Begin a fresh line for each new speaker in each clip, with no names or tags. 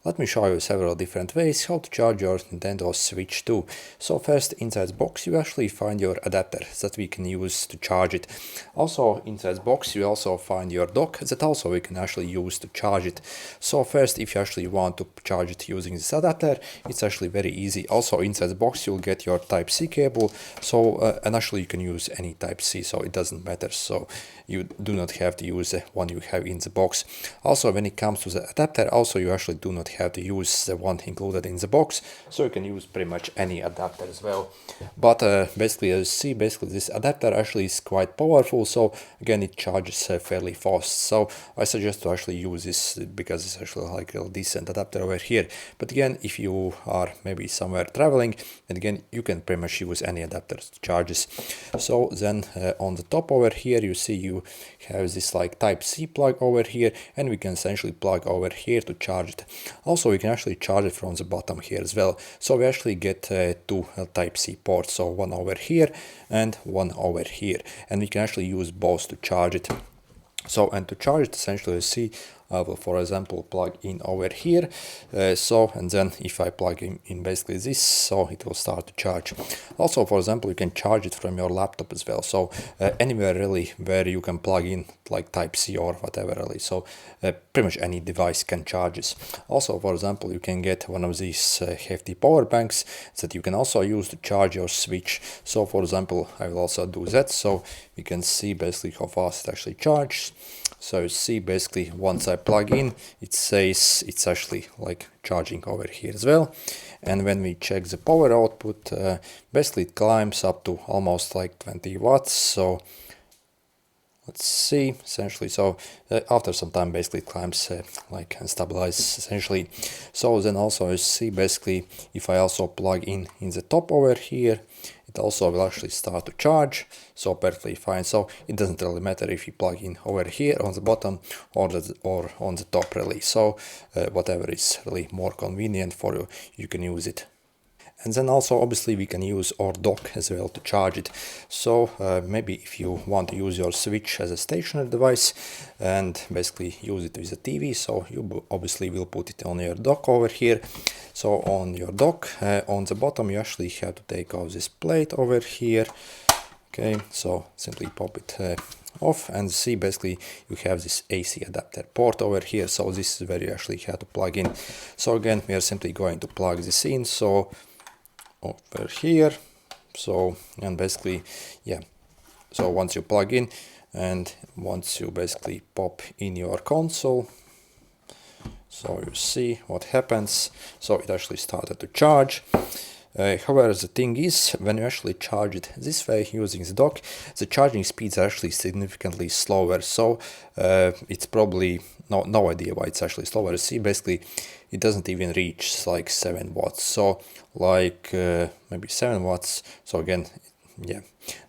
Let me show you several different ways how to charge your Nintendo Switch 2. So first, inside the box you actually find your adapter that we can use to charge it. Also inside the box you also find your dock that also we can actually use to charge it. So first, if you actually want to charge it using this adapter, it's actually very easy. Also inside the box you'll get your Type-C cable, so and actually you can use any Type-C, so it doesn't matter. So you do not have to use the one you have in the box. Also when it comes to the adapter, also you actually do not have to use the one included in the box, so you can use pretty much any adapter as well. But basically, as you see, this adapter actually is quite powerful, so again it charges fairly fast. So I suggest to actually use this because it's actually like a decent adapter over here. But again, if you are maybe somewhere traveling, and again you can pretty much use any adapter to charge this. So then on the top over here you see you have this like Type-C plug over here, and we can essentially plug over here to charge it. Also we can actually charge it from the bottom here as well. So we actually get two Type-C ports, so one over here and one over here, and we can actually use both to charge it. So, and to charge it, essentially, you see, I will, for example, plug in over here. And then if I plug in basically this, so it will start to charge. Also, for example, you can charge it from your laptop as well. So anywhere really where you can plug in like Type-C or whatever really. So pretty much any device can charge this. Also, for example, you can get one of these hefty power banks that you can also use to charge your Switch. So for example, I will also do that. So we can see basically how fast it actually charges. So you see basically once I plug in, it says it's actually like charging over here as well. And when we check the power output, basically it climbs up to almost like 20 watts. So let's see, essentially, so after some time basically it climbs like and stabilizes essentially. So then also you see basically if I also plug in the top over here, it also will actually start to charge, so perfectly fine. So it doesn't really matter if you plug in over here on the bottom or on the top really. So whatever is really more convenient for you, you can use it. And then also obviously we can use our dock as well to charge it. So maybe if you want to use your Switch as a stationary device and basically use it with a TV, so you obviously will put it on your dock over here. So on your dock, on the bottom you actually have to take off this plate over here. Okay, so simply pop it off and see basically you have this AC adapter port over here. So this is where you actually have to plug in. So again, we are simply going to plug this in. So over here, so and basically yeah, so once you plug in and once you basically pop in your console, so you see what happens. So it actually started to charge. However, the thing is, when you actually charge it this way using the dock, the charging speeds are actually significantly slower. So it's probably no idea why it's actually slower. See, basically it doesn't even reach like 7 watts. So like maybe 7 watts. So again, yeah,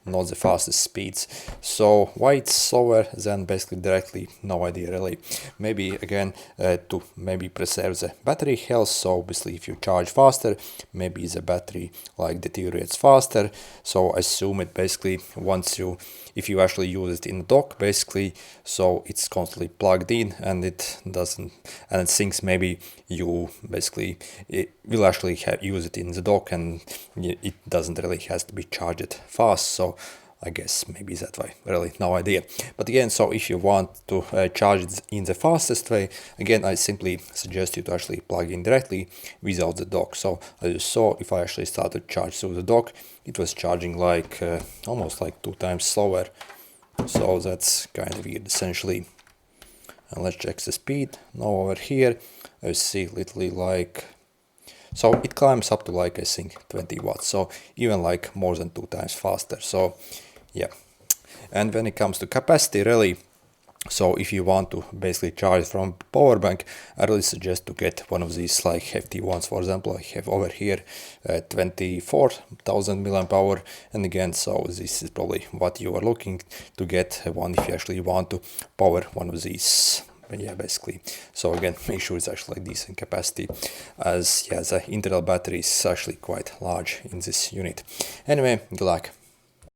not the fastest speeds. So why it's slower than basically directly, no idea really. Maybe again to maybe preserve the battery health. So obviously if you charge faster, maybe the battery like deteriorates faster. So I assume it basically if you actually use it in the dock basically, so it's constantly plugged in and it thinks maybe you basically will actually use it in the dock and it doesn't really has to be charged fast. So I guess maybe that way, really no idea. But again, so if you want to charge it in the fastest way, again I simply suggest you to actually plug in directly without the dock. So as you saw, if I actually started to charge through the dock, it was charging like almost like 2 times slower. So that's kind of weird essentially. And let's check the speed. Now over here I see literally like, so it climbs up to like I think 20 watts, so even like more than 2 times faster. So yeah, and when it comes to capacity really, so if you want to basically charge from power bank, I really suggest to get one of these like hefty ones. For example, I have over here 24,000 milliamp hour, and again, so this is probably what you are looking to get one if you actually want to power one of these. Yeah, basically. So again, make sure it's actually like decent capacity, as yeah, the internal battery is actually quite large in this unit. Anyway, good luck.